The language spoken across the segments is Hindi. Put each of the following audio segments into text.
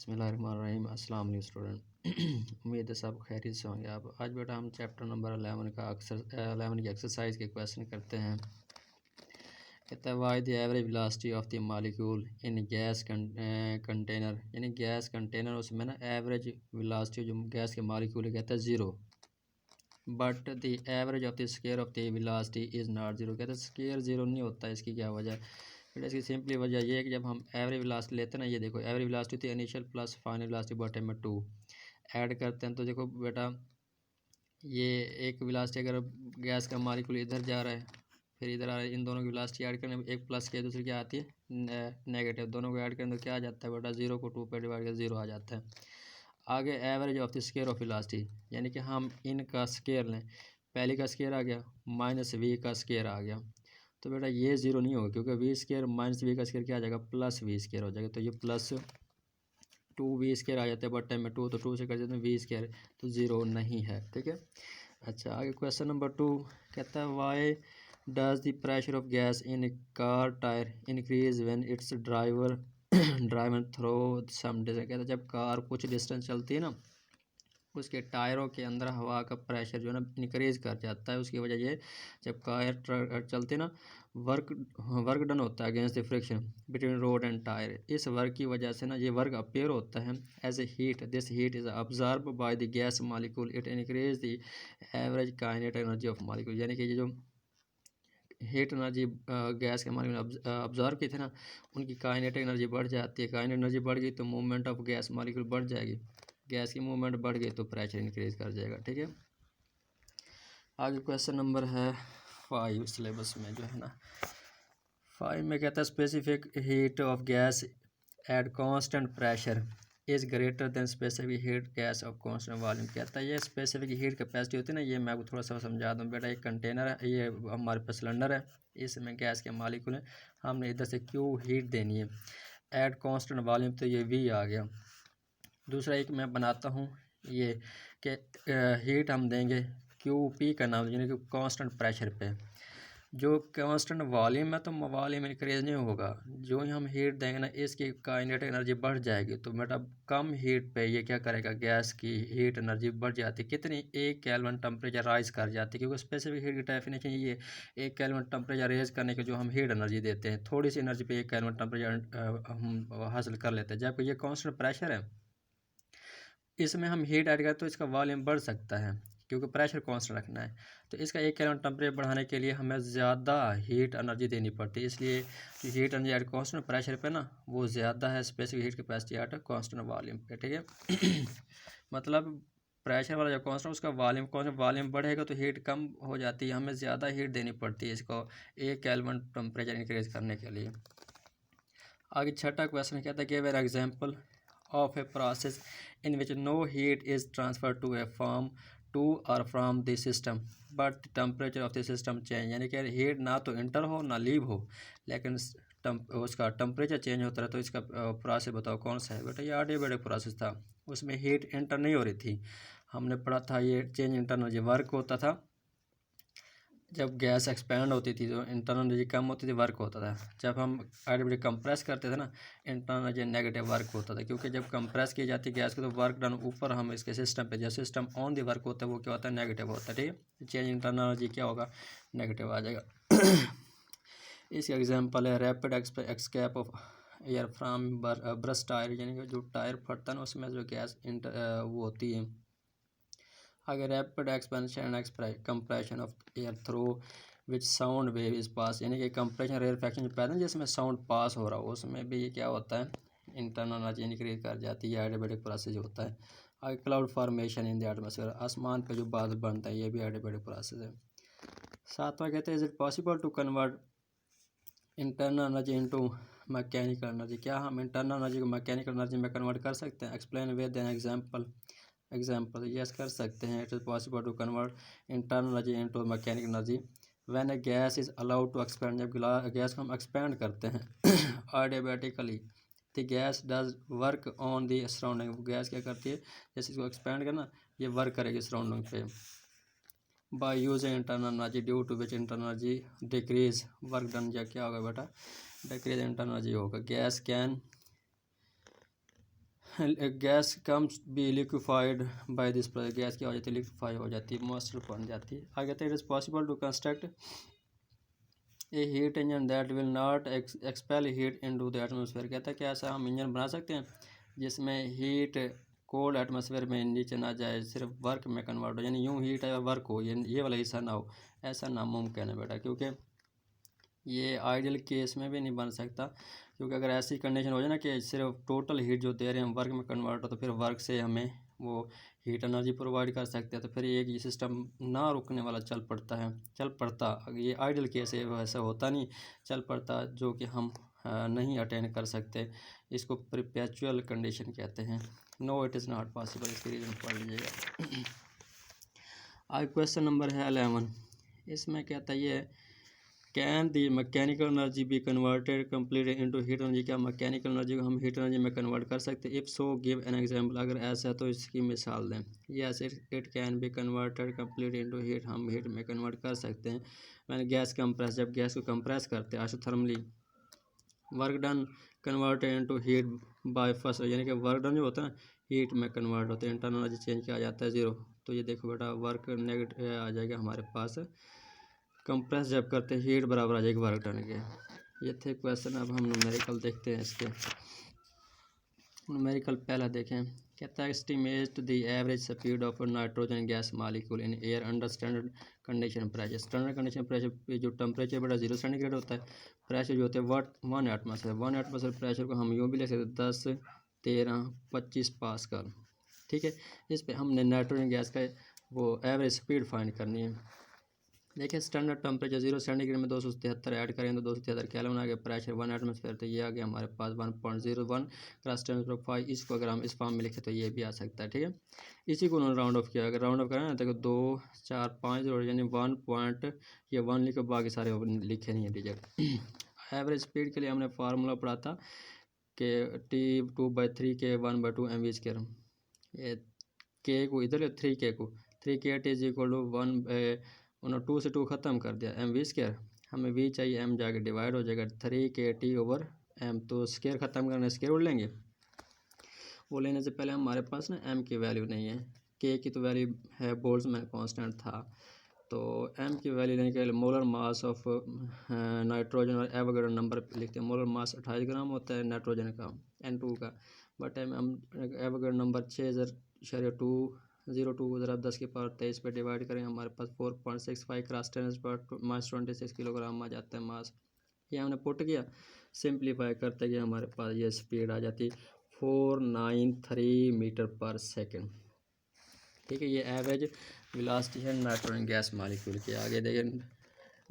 बिस्मिल्लाहिर्रहमानिर्रहीम। अस्सलाम वालेकुम स्टूडेंट। उम्मीद है सब खैरियत से होंगे। आप आज बेटा हम चैप्टर नंबर 11 की एक्सरसाइज के क्वेश्चन करते हैं। कहता है why the average velocity of the molecule in gas container, यानी गैस कंटेनर उसमें ना एवरेज वेलोसिटी जो गैस के मॉलिक्यूल है कहता है zero, but the average of the square of the velocity is not zero. कहता है स्केयर ज़ीरो नहीं होता, इसकी क्या वजह है? बेटा इसकी सिंपली वजह ये है कि जब हम एवरेज वेलोसिटी लेते हैं ना, ये देखो एवरेज वेलोसिटी थी इनिशियल प्लस फाइनल वेलोसिटी बटे में 2 ऐड करते हैं तो देखो बेटा ये एक वेलोसिटी अगर गैस का मॉलिक्यूल इधर जा रहा है फिर इधर आ रहा है, इन दोनों की वेलोसिटी ऐड करने एक प्लस के दूसरी क्या आती है नेगेटिव, दोनों को ऐड करने तो क्या आ जाता है बेटा ज़ीरो को 2 पे डिवाइड कर ज़ीरो आ जाता है। आगे average of the square of velocity, यानी कि हम इनका स्केयर लें, पहले का स्केयर आ गया माइनस वी का स्केयर आ गया, तो बेटा ये ज़ीरो नहीं होगा क्योंकि वी स्केयर माइनस वी का स्केयर क्या आ जाएगा प्लस वी स्केयर हो जाएगा, तो ये प्लस 2v² आ जाता है बट टाइम में 2 तो 2 से कर देते हैं v², तो ज़ीरो नहीं है। ठीक है। अच्छा आगे क्वेश्चन नंबर 2 कहता है why does the pressure of gas in car tyre increase when it's driver driven through some distance. कहता है जब कार कुछ डिस्टेंस चलती है ना उसके टायरों के अंदर हवा का प्रेशर जो है ना इंक्रीज कर जाता है। उसकी वजह ये जब कार चलते ना वर्क वर्क डन होता है against the friction between road and tyre. इस वर्क की वजह से ना ये वर्क अपीयर होता है as a heat, this heat is absorb by the gas molecule, it increase the average kinetic energy of molecule. यानी कि ये जो हीट एनर्जी गैस के मॉलिक्यूल ऑब्जर्व की थी ना उनकी काइनेटिक एनर्जी बढ़ जाती है। काइनेटिक एनर्जी बढ़ गई तो मूवमेंट ऑफ गैस मॉलिक्यूल बढ़ जाएगी, गैस की मूवमेंट बढ़ गई तो प्रेशर इंक्रीज कर जाएगा। ठीक है। आगे क्वेश्चन नंबर है 5 सिलेबस में जो है ना 5 में कहता है specific heat of gas at constant pressure is greater than specific heat gas off constant volume. कहता है ये स्पेसिफिक हीट कैपेसिटी होती है ना, ये मैं आपको थोड़ा सा समझा दूँ बेटा। एक कंटेनर है, ये हमारे पास सिलेंडर है, इसमें गैस के मॉलिक्यूल है, हमने इधर से क्यू हीट देनी है एट कांस्टेंट वॉल्यूम, तो ये वी आ गया। दूसरा एक मैं बनाता हूँ ये कि हीट हम देंगे क्यू पी का नाम, यानी कि कांस्टेंट प्रेशर पे। जो कांस्टेंट वॉल्यूम है तो वॉल्यूम इंक्रीज नहीं होगा, जो ही हम हीट देंगे ना इसकी काइनेटिक एनर्जी बढ़ जाएगी, तो बेटा कम हीट पे ये क्या करेगा गैस की हीट एनर्जी बढ़ जाती है। कितनी? 1 केल्विन टेम्परेचर राइज कर जाती है, क्योंकि स्पेसिफिक हीट की डेफिनेशन ये 1 केल्विन टेम्परेचर रेज करने के जो हम हीट एनर्जी देते हैं, थोड़ी सी एनर्जी पे 1 केल्विन टेम्परेचर हम हासिल कर लेते हैं। जबकि ये कांस्टेंट प्रेशर है, इसमें हम हीट ऐड करें तो इसका वॉल्यूम बढ़ सकता है क्योंकि प्रेशर कांस्टेंट रखना है, तो इसका 1 केल्विन टेम्परेचर बढ़ाने के लिए हमें ज़्यादा हीट एनर्जी देनी पड़ती है। इसलिए जो heat energy at constant pressure पे ना वो ज़्यादा है specific heat capacity at constant volume पे। ठीक है। मतलब प्रेशर वाला जो कांस्टेंट उसका वॉल्यूम कांस्टेंट वॉल्यूम बढ़ेगा तो हीट कम हो जाती है, हमें ज़्यादा हीट देनी पड़ती है इसको 1 केल्विन टेम्परेचर इंक्रीज करने के लिए। आगे छठा क्वेश्चन कहता है give an example of a process in which no heat is transferred to a firm to or from the system but the temperature of the system change। यानी कि हीट ना तो इंटर हो ना लीव हो लेकिन उसका टेम्परेचर चेंज होता है, तो इसका प्रोसेस बताओ कौन सा है? बेटा ये एडियाबैटिक प्रोसेस था, उसमें हीट इंटर नहीं हो रही थी। हमने पढ़ा था ये चेंज इंटरनल वर्क होता था जब गैस एक्सपेंड होती थी तो इंटरनल एनर्जी कम होती थी, वर्क होता था। जब हम एडियाबैटिक कंप्रेस करते थे ना इंटरनल एनर्जी नेगेटिव वर्क होता था, क्योंकि जब कंप्रेस की जाती है गैस को तो वर्क डन ऊपर हम इसके सिस्टम पे, जब सिस्टम ऑन दी वर्क होता है वो क्या होता है नेगेटिव होता है। ठीक है। चेंज इंटरनल एनर्जी क्या होगा नेगेटिव आ जाएगा। इसका एग्जाम्पल है rapid escape of air from burst tyre, यानी कि जो टायर फटता है ना उसमें जो गैस वो होती है। आगे rapid expansion and compression of air through which sound wave is pass, यानी कि कंप्रेशन रेयरफैक्शन जो पैदा है जिसमें साउंड पास हो रहा हो उसमें भी ये क्या होता है इंटरनल एनर्जी इंक्रीज कर जाती है, एडियाबैटिक प्रोसेस होता है। आगे cloud formation in the atmosphere, आसमान पे जो बादल बनता है ये भी एडियाबैटिक प्रोसेस है। सातवां कहते हैं is it possible to convert internal energy into mechanical energy, क्या हम इंटरनल एनर्जी को मैकेनिकल एनर्जी में कन्वर्ट कर सकते हैं? Explain with an example yes कर सकते हैं। It is possible to convert internal energy into mechanical energy when a gas is allowed to expand, जब गैस को हम एक्सपेंड करते हैं adiabatically the gas does work on the surrounding, gas क्या करती है जैसे इसको एक्सपेंड करना ये वर्क करेगी सराउंडिंग पे। By using internal energy due to which internal energy decrease work done, या क्या होगा बेटा डिक्रीज इंटरनल एनर्जी होगा। Gas can gas comes be liquefied by this process, gas क्या हो जाती है, लिक्विफाई हो जाती है, मॉइस्चर बन जाती है। आगे कहते हैं it is possible to construct a heat engine that will not expel heat into the atmosphere. कहता है कि ऐसा हम इंजन बना सकते हैं जिसमें हीट कोल्ड एटमॉस्फेयर में नीचे ना जाए, सिर्फ वर्क में कन्वर्ट हो, यानी यूँ हीट है वर्क हो, ये वाला हिस्सा ना हो। ऐसा नामुमकिन है बेटा, क्योंकि ये आइडियल केस में भी नहीं बन सकता, क्योंकि अगर ऐसी कंडीशन हो जाए ना कि सिर्फ टोटल हीट जो दे रहे हैं वर्क में कन्वर्ट हो, तो फिर वर्क से हमें वो हीट एनर्जी प्रोवाइड कर सकते हैं, तो फिर ये सिस्टम ना रुकने वाला चल पड़ता। ये आइडियल केस है, वैसा होता नहीं, चल पड़ता, जो कि हम नहीं अटेंड कर सकते। इसको परपेचुअल कंडीशन कहते हैं। No it is not possible, इसकी रीज़न पढ़ लीजिएगा। आज क्वेश्चन नंबर है 11। इसमें कहता है ये can the mechanical energy be converted completely into heat energy, क्या मैकेनिकल एनर्जी को हम हीट एनर्जी में कन्वर्ट कर सकते हैं? If so give an example, अगर ऐसा है तो इसकी मिसाल दें। Yes it can be converted completely into heat, हम हीट में कन्वर्ट कर सकते हैं। मैंने गैस कंप्रेस, जब गैस को कंप्रेस करते हैं isothermally, work done converted into heat by first, यानी कि वर्क डन जो होता है हीट में कन्वर्ट होता है, इंटरनल एनर्जी चेंज किया जाता है 0। तो ये देखो बेटा वर्क नेगेटिव आ जाएगा हमारे पास, कंप्रेस जब करते हैं हीट बराबर आ जाएगी वर्क डन के। ये थे क्वेश्चन। अब हम न्यूमेरिकल देखते हैं इसके। न्यूमेरिकल पहला देखें, कहता है estimate the average speed of nitrogen gas molecule in air under standard condition pressure. Standard condition pressure पे जो टेम्परेचर बड़ा 0 सेंटीग्रेड होता है, प्रेशर जो होते हैं 1 एटमॉस्फेयर, 1 एटमॉस्फेयर प्रेशर को हम यूँ भी लिख सकते हैं 10, 13, 25 पास्कल। ठीक है, इस पर हमने नाइट्रोजन गैस का वो एवरेज स्पीड फाइंड करनी है। देखिए स्टैंडर्ड टेम्परेचर 0 सेंटीग्रेड में 273 ऐड करें तो 273 केल्विन आ गया, प्रेशर 1 एटमॉस्फेयर, तो ये आ गया हमारे पास 1.01 क्रॉस टेम्परेचर 5। इसको अगर हम इस फॉर्म में लिखें तो ये भी आ सकता है। ठीक है, इसी को उन्होंने राउंड ऑफ किया, अगर राउंड ऑफ करें ना तो 2, 4, 5 और यानी 1 पॉइंट ये 1 लिखे, बाकी सारे लिखे नहीं है डिजिट। एवरेज स्पीड के लिए हमने फार्मूला पढ़ा था कि T2/3 के 1/2 mv²। ये के को इधर 3 के को 3 k इज इक्वल टू 1, उन्होंने 2 से 2 ख़त्म कर दिया, mv²। हमें v चाहिए, m जाके डिवाइड हो जाएगा 3 kT/m, तो स्केयर ख़त्म करने स्केयर उड़ लेंगे। वो लेने से पहले हमारे पास ना m की वैल्यू नहीं है, k की तो वैल्यू है, बोल्ट्जमैन कांस्टेंट था, तो m की वैल्यू लेने के लिए मोलर मास ऑफ नाइट्रोजन और एवोगैड्रो नंबर लिखते हैं। मोलर मास 28 ग्राम होता है नाइट्रोजन का, N2 का, बट हम एवोगैड्रो नंबर 6.202 ज़रा 10⁻23 पे डिवाइड करें, हमारे पास 4.65 क्रॉस 10⁻26 किलोग्राम आ जाता है मास। ये हमने पुट किया, सिंप्लीफाई करते गए, हमारे पास ये स्पीड आ जाती 493 मीटर पर सेकेंड। ठीक है, ये एवरेज वेलोसिटी है नाइट्रोजन गैस मॉलिक्यूल की। आगे देखें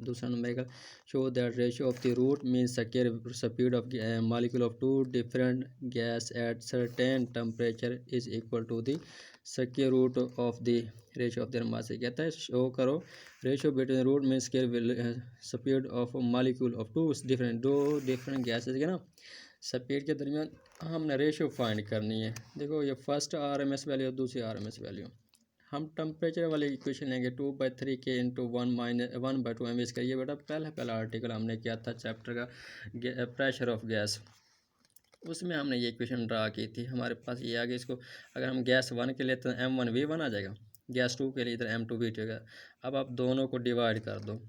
दूसरा नंबर का, show that ratio of the root means square speed of molecule of 2 different gas at certain temperature is equal to the square root of the ratio of their mass. कहता है शो करो ratio between root mean square speed of molecule of 2 different gases के ना स्पीड के दरमियान हमने रेशियो फाइंड करनी है। देखो ये फर्स्ट RMS वैल्यू और दूसरी RMS वैल्यू, हम टेम्परेचर वाले इक्वेशन लेंगे 2/3 के इंटू 1/2 mv²। ये बेटा पहला आर्टिकल हमने किया था चैप्टर का प्रेशर ऑफ गैस, उसमें हमने ये इक्वेशन ड्रा की थी। हमारे पास ये आगे, इसको अगर हम गैस 1 के लिए तो m1v1 आ जाएगा, गैस 2 के लिए इधर m2v2 होगा। अब आप दोनों को डिवाइड कर दो,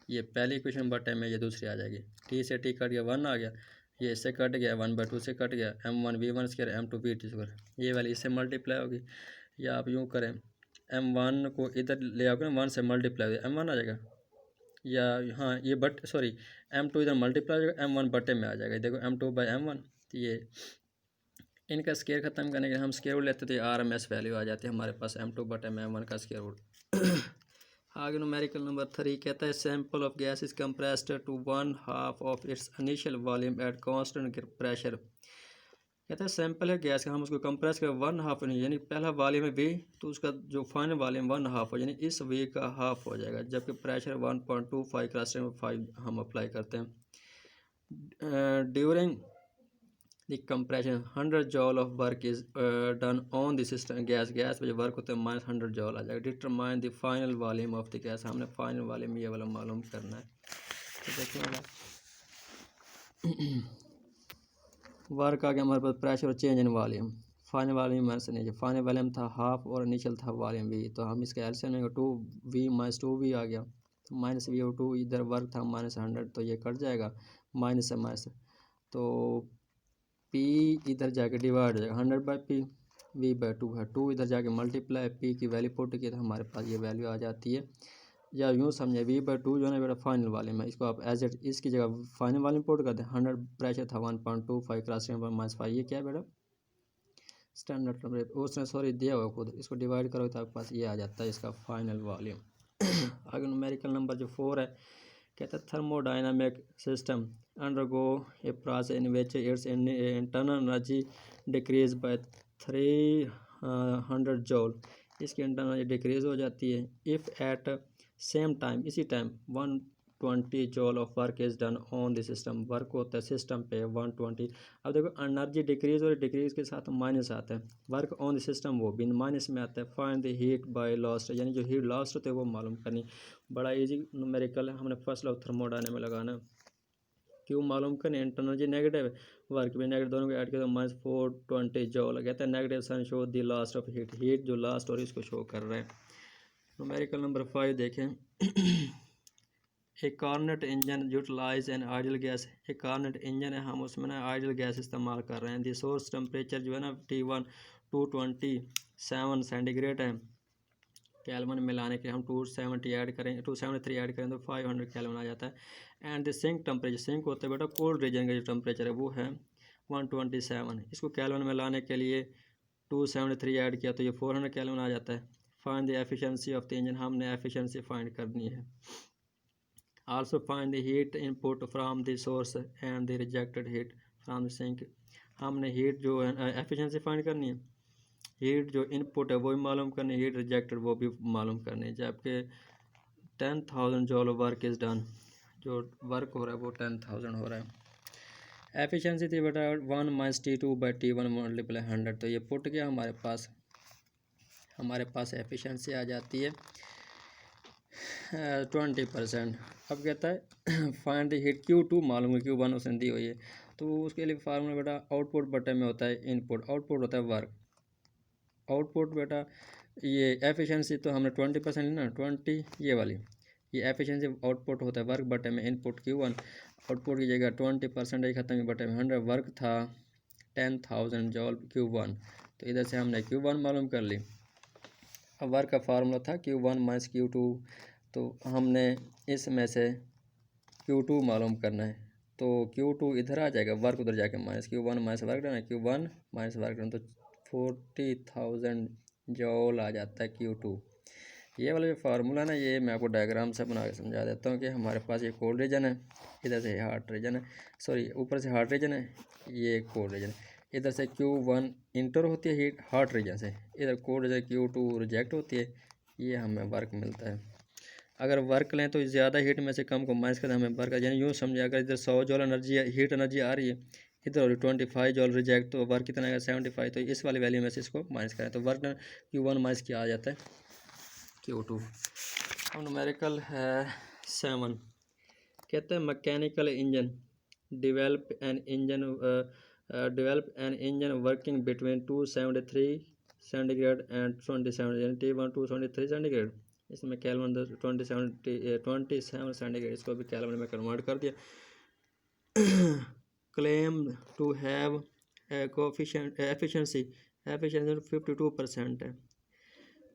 ये पहली इक्वेशन बटे में ये दूसरी आ जाएगी, t से t कट गया 1 आ गया, ये इससे कट गया 1/2 से कट गया, m1v1² m2v2², ये वाली इससे मल्टीप्लाई होगी। या आप यूँ करें m1 को इधर ले आओगे ना, 1 से मल्टीप्लाई m1 आ जाएगा, या हाँ ये m2 इधर मल्टीप्लाई हो जाएगा, m1 बटे में आ जाएगा। देखो m2/m1, तो ये इनका स्केयर ख़त्म करने के लिए हम स्केयर रूट लेते थे, RMS वैल्यू आ जाती है हमारे पास m2/m1 का स्केयर रूट। आगे न्यूमेरिकल नंबर 3 कहता है sample of gas is compressed to 1/2 of its initial volume at constant pressure. कहता है सैंपल है गैस का, हम उसको कंप्रेस करें 1/2, यानी पहला वॉल्यूम है V, तो उसका जो फाइनल वॉल्यूम 1/2 हो, यानी इस V का हाफ हो जाएगा, जबकि प्रेशर 1.25 क्रॉस 5 हम अप्लाई करते हैं। During the compression 100 joule of work is done on the system gas पे जो वर्क होता है -100 जॉल आ जाएगा। Determine the final volume of the gas, हमने फाइनल वॉल्यूम ये वाला मालूम करना है। तो देखिएगा वर्क आ गया हमारे पास प्रेशर और change in volume. Final volume minus initial, final volume था हाफ और इनिशियल था वॉल्यूम वी, तो हम इसका एलसीएम लेंगे 2v माइनस 2v आ गया, तो माइनस वी और 2 इधर वर्क था -100 तो ये कट जाएगा माइनस से माइनस, तो p इधर जाके डिवाइड हो जाएगा 100/p, v/2 है, 2 इधर जाके मल्टीप्लाई p की वैल्यू पुट की तो हमारे पास ये वैल्यू आ जाती है, या यूँ समझे v/2 जो है ना बेटा फाइनल वॉल्यूम है, इसको आप एज इट इसकी जगह फाइनल वॉल्यूम पुट कर दें, 100 प्रेशर था 1.25 क्रॉस -5, ये क्या है बेटा स्टैंडर्ड टेम्परेचर, उसने सॉरी दिया हुआ खुद, इसको डिवाइड करो तो आपके पास ये आ जाता है इसका फाइनल वॉल्यूम। आगे न्यूमेरिकल नंबर जो 4 है, कहता है thermodynamic system undergo a process in which it's internal energy decrease by 300 जॉल, इसकी इंटरनल एनर्जी डिक्रीज हो जाती है इफ़ एट सेम टाइम, इसी time 120 जॉल of work is done on the system, work होता है सिस्टम पे 120। अब देखो एनर्जी डिक्रीज और डिक्रीज के साथ माइनस आता है, वर्क ऑन द सिस्टम वो भी माइनस में आता है, find the heat bye lost, यानी जो हीट लॉस्ट होते है वो मालूम करनी, बड़ा इजी न्यूमेरिकल है, हमने फर्स्ट लॉ थर्मोडायनामिक्स में लगाना, क्यों मालूम करनी, इंटरनल एनर्जी नेगेटिव है, वर्क भी नेगेटिव, दोनों को ऐड किया तो -420 जॉल, कहता है negative sign show the last of heat, heat जो लास्ट और इसको शो कर रहे हैं। न्यूमेरिकल नंबर 5 देखें। एक Carnot engine utilise an ideal gas, एक कार्नेट इंजन है, हम उसमें ना आइडियल गैस इस्तेमाल कर रहे हैं, दी सोर्स टेम्परेचर जो है ना T1 227 सेंटीग्रेड है, कैल्विन में लाने के हम 270 ऐड करें 273 ऐड करें तो 500 कैल्विन आ जाता है, and the sink temperature, sink होता है बेटा कोल्ड रीजन का जो टेम्परेचर है वो है 127, इसको कैल्विन में लाने के लिए 273 ऐड किया तो ये 400 कैल्विन आ जाता है। Find the efficiency of the engine, हमने एफिशिएंसी फाइंड करनी है। Also find the heat input from the source and the rejected heat from the sink, हमने हीट जो है एफिशिएंसी फाइंड करनी है, हीट जो इनपुट है वो भी मालूम करनी है, हीट रिजेक्टेड वो भी मालूम करनी है, जबकि 10,000 जॉल वर्क इज़ डन, जो वर्क हो रहा है वो 10,000 हो रहा है। एफिशिएंसी थी बेटा 1 - T2/T1 मल्टीप्लाई 100, तो ये पुट गया हमारे पास एफिशिएंसी आ जाती है 20%। अब कहता है फाइंड द हीट, Q2 मालूम है, Q1 उसने दी हुई है, तो उसके लिए फार्मूला बेटा आउटपुट बटे में होता है इनपुट, आउटपुट होता है वर्क, आउटपुट बेटा ये एफिशिएंसी तो हमने 20% ली ना, 20 ये वाली, ये एफिशिएंसी आउटपुट होता है वर्क बटे में इनपुट Q1, आउटपुट की जगह 20% ही खत्म बटे में 100, वर्क था 10,000 जॉल Q1, तो इधर से हमने Q1 मालूम कर ली। अब वर्क का फार्मूला था Q1 - Q2, तो हमने इसमें से Q2 मालूम करना है, तो Q2 इधर आ जाएगा, वर्क उधर जाके -Q1 माइनस वर्क डन है, Q1 माइनस वर्क डन, तो 40,000 जॉल आ जाता है Q2। ये वाला जो फार्मूला ना ये मैं आपको डायग्राम से बना के समझा देता हूँ कि हमारे पास ये कोल्ड रीजन है, इधर से हॉट रीजन है, सॉरी ऊपर से हॉट रीजन है, ये कोल्ड रीजन है, इधर से Q1 इंटर होती है हीट हॉट रीजन से, इधर कोल्ड रीजन Q2 रिजेक्ट होती है, ये हमें वर्क मिलता है। अगर वर्क लें तो ज़्यादा हीट में से कम को माइनस करें हमें वर्क, यानी यूँ समझे अगर इधर 100 जॉल एनर्जी हीट एनर्जी आ रही है, इधर 25 जॉल रिजेक्ट, तो वर्क कितना आएगा 75, तो इस वाली वैल्यू में से इसको माइनस करें तो वर्क Q1 माइनस क्या आ जाता है Q2। अब न्यूमेरिकल है 7, कहते हैं mechanical engine develop an engine working between 273 centigrade and 27, यानी T1 273 सेंटीग्रेड, इसमें कैल्विन 27 सेंटीग्रेड, इसको भी कैल्विन में कन्वर्ट कर दिया। Claim to have coefficient efficiency 52% है,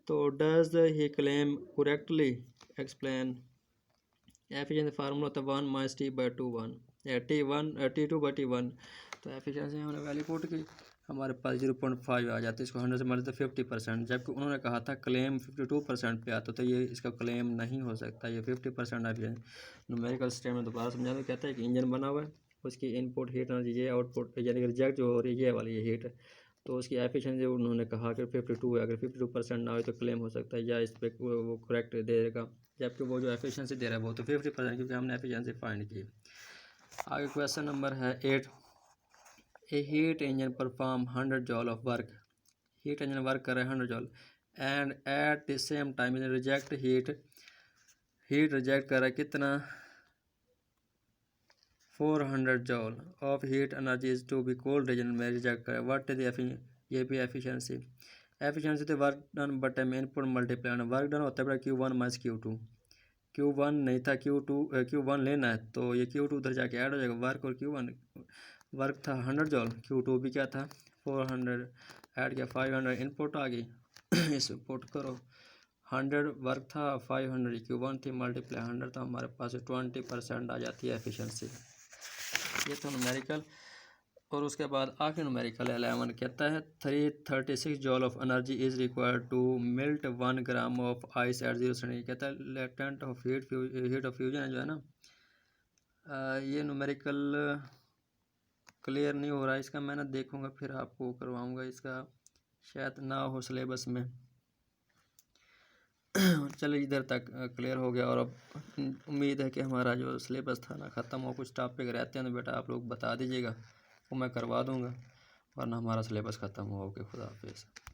तो does he claim correctly explain, efficiency formula होता है 1 - T/1 या T2/T1, तो एफिशिएंसी हमने वैल्यू पुट की, हमारे पास 0.5 आ जाता है, इसको 100 से मल्टी तो 50%, जबकि उन्होंने कहा था क्लेम 52% पे आता, तो ये इसका क्लेम नहीं हो सकता, ये 50% आ गया। न्यूमेरिकल सिस्टम में दोबारा समझा दो, कहता है कि इंजन बना हुआ है, उसकी इनपुट हीट एनर्जी ये, आउटपुट यानी रिजेक्ट जो हो रही है ये वाली ये हीट है, तो उसकी एफिशिएंसी उन्होंने कहा कि 52 है, अगर 52% ना हो तो क्लेम हो सकता है, या इस पर वो करेक्ट दे देगा, जबकि वो जो एफिशिएंसी दे रहा है वो तो 50%, क्योंकि हमने एफिशिएंसी फाइंड की। आगे क्वेश्चन नंबर है 8, a heat engine perform 100 joule of work, heat engine work कर रहा है 100 joule, and at the same time reject heat reject कर रहा है कितना 400 joule of heat energy is to be cold region में रिजेक्ट कर, व्हाट इज द ये भी एफिशिएंसी। एफिशिएंसी तो work done but time input multiply, work done होता है बेटा Q1 माइनस Q2, Q1 नहीं था Q1 लेना है तो ये Q2 उधर जाके ऐड हो जाएगा। वर्क और Q1, वर्क था 100 जॉल, Q2 भी क्या था 400, ऐड किया 500, इनपुट आ गई इस पुट करो 100 वर्क था 500, Q1 थी मल्टीप्लाई 100 तो हमारे पास 20% आ जाती है एफिशिएंसी। ये तो न्यूमेरिकल। और उसके बाद आखिरी न्यूमेरिकल 11 कहता है 336 joule of energy is required to melt 1 gram of ice at 0 centigrade. कहता है latent of heat of fusion है जो है ना, ये न्यूमेरिकल क्लियर नहीं हो रहा है इसका, मैंने देखूंगा फिर आपको करवाऊंगा, इसका शायद ना हो सिलेबस में। चलो इधर तक क्लियर हो गया। और अब उम्मीद है कि हमारा जो सिलेबस था ना ख़त्म हो, कुछ टॉपिक रहते हैं तो बेटा आप लोग बता दीजिएगा वो मैं करवा दूंगा, वरना हमारा सिलेबस ख़त्म हो। ओके, खुदा हाफिज़।